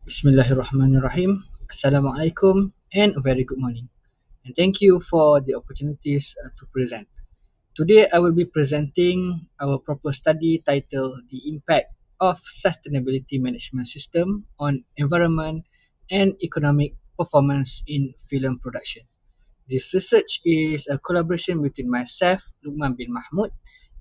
Bismillahirrahmanirrahim. Assalamualaikum and a very good morning. And thank you for the opportunities to present. Today I will be presenting our proposed study titled The Impact of Sustainability Management System on Environment and Economic Performance in Film Production. This research is a collaboration between myself, Luqman bin Mahmud,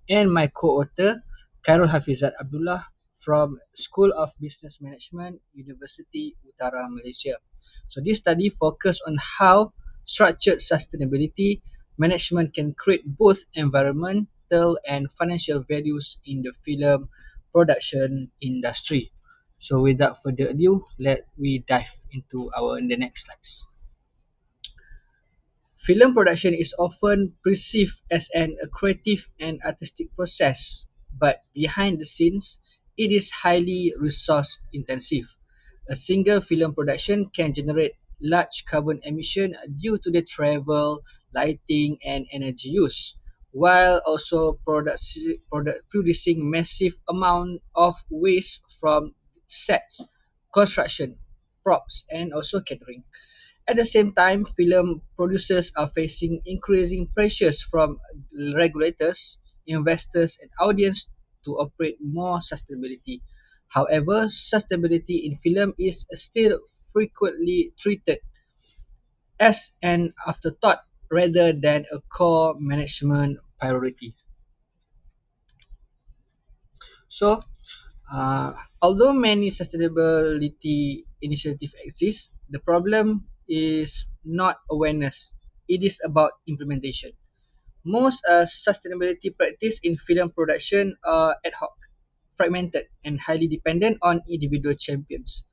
and my co-author, Khairul Hafizat Abdullah from School of Business Management, University Utara Malaysia. So this study focused on how structured sustainability management can create both environmental and financial values in the film production industry. So without further ado, let we dive into the next slides. Film production is often perceived as a creative and artistic process, but behind the scenes, it is highly resource intensive. A single film production can generate large carbon emission due to the travel, lighting, and energy use, while also producing massive amount of waste from sets, construction, props, and also catering. At the same time, film producers are facing increasing pressures from regulators, investors, and audience to operate more sustainability. However, sustainability in film is still frequently treated as an afterthought rather than a core management priority. So, although many sustainability initiatives exist, the problem is not awareness. It is about implementation. Most sustainability practice in film production are ad hoc, fragmented, and highly dependent on individual champions.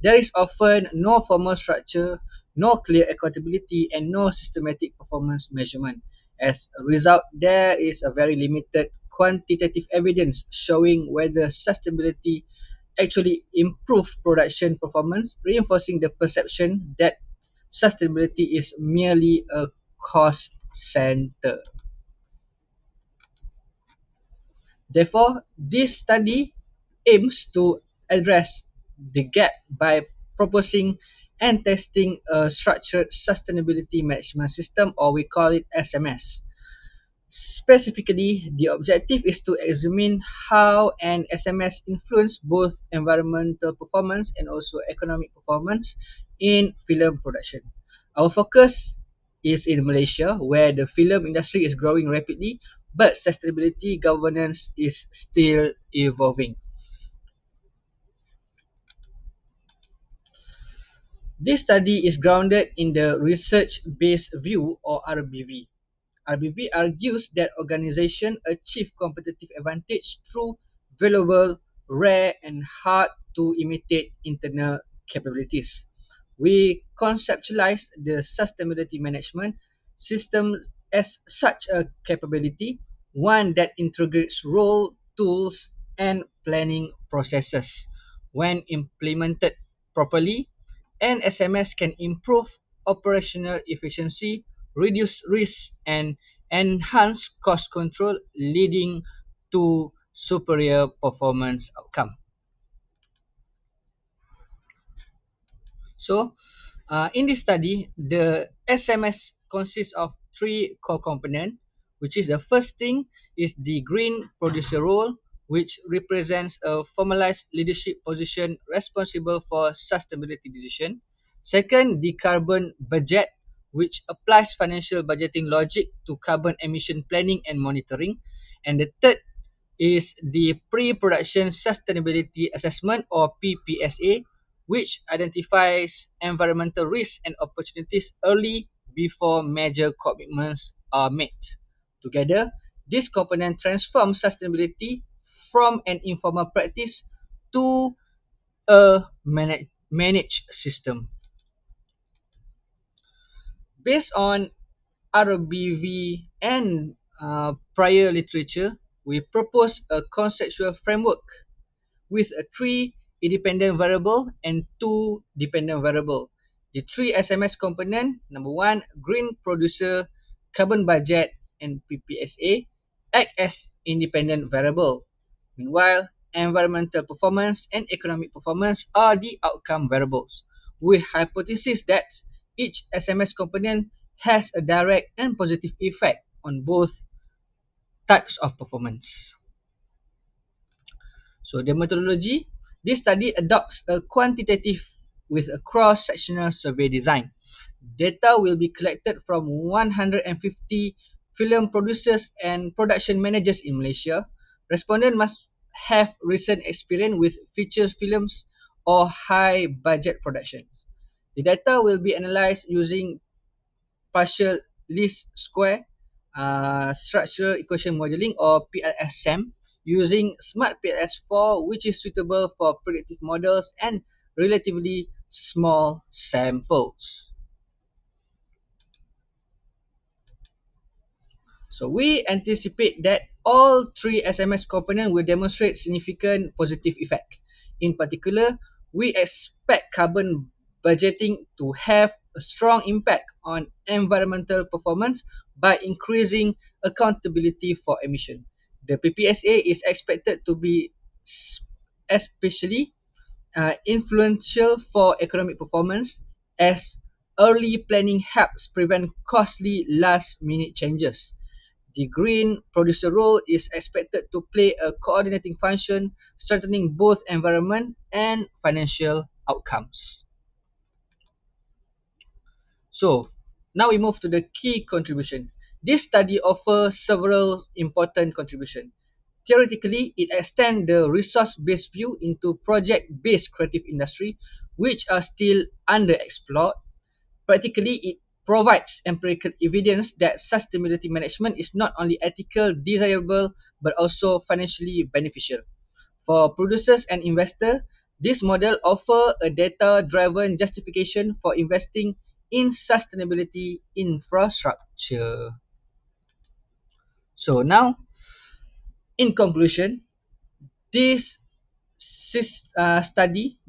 There is often no formal structure, no clear accountability, and no systematic performance measurement. As a result, there is a very limited quantitative evidence showing whether sustainability actually improve production performance, reinforcing the perception that sustainability is merely a cost center. Therefore, this study aims to address the gap by proposing and testing a structured sustainability management system, or we call it SMS. Specifically, the objective is to examine how an SMS influence both environmental performance and also economic performance in film production. Our focus is in Malaysia, where the film industry is growing rapidly, but sustainability governance is still evolving. This study is grounded in the research-based view, or RBV. RBV argues that organizations achieve competitive advantage through valuable, rare, and hard to imitate internal capabilities. We conceptualize the sustainability management system as such a capability, one that integrates role, tools, and planning processes. When implemented properly, and SMS can improve operational efficiency, reduce risk, and enhance cost control, leading to superior performance outcome. So, in this study, the SMS consists of three core components, which is the first thing is the green producer role, which represents a formalized leadership position responsible for sustainability decision. Second, the carbon budget, which applies financial budgeting logic to carbon emission planning and monitoring. And the third is the pre-production sustainability assessment, or PPSA, which identifies environmental risks and opportunities early before major commitments are made. Together, this component transforms sustainability from an informal practice to a managed system. Based on RBV and prior literature, we propose a conceptual framework with a three independent variable and two dependent variable. The three SMS component, number one, green producer, carbon budget, and PPSA, act as independent variable. Meanwhile, environmental performance, and economic performance are the outcome variables. We hypothesize that each SMS component has a direct and positive effect on both types of performance. So the methodology, this study adopts a quantitative with a cross-sectional survey design. Data will be collected from 150 film producers and production managers in Malaysia. Respondents must have recent experience with feature films or high budget productions. The data will be analysed using partial least square structural equation modeling or PLS-SEM using Smart PLS4, which is suitable for predictive models and relatively small samples. So we anticipate that all three SMS components will demonstrate significant positive effect. In particular, we expect carbon budgeting to have a strong impact on environmental performance by increasing accountability for emission. The PPSA is expected to be especially influential for economic performance as early planning helps prevent costly last-minute changes. The green producer role is expected to play a coordinating function, strengthening both environment and financial outcomes. So, now we move to the key contribution. This study offers several important contributions. Theoretically, it extends the resource-based view into project-based creative industry, which are still underexplored. Practically, it provides empirical evidence that sustainability management is not only ethical, desirable, but also financially beneficial. For producers and investors, this model offers a data-driven justification for investing in sustainability infrastructure. So now, in conclusion, this study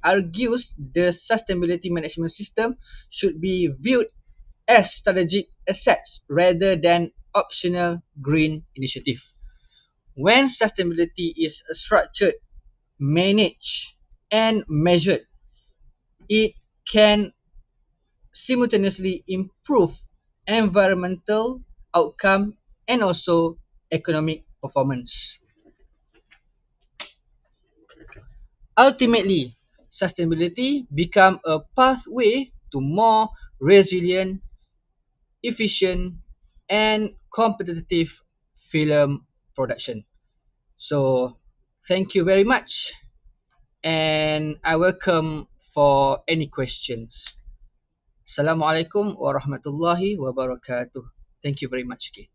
argues the sustainability management system should be viewed as strategic assets rather than optional green initiative. When sustainability is structured, managed, and measured, it can simultaneously improve environmental outcome and also economic performance. Ultimately, sustainability become a pathway to more resilient, efficient, and competitive film production. So, thank you very much, and I welcome for any questions. Assalamualaikum warahmatullahi wabarakatuh. Thank you very much again.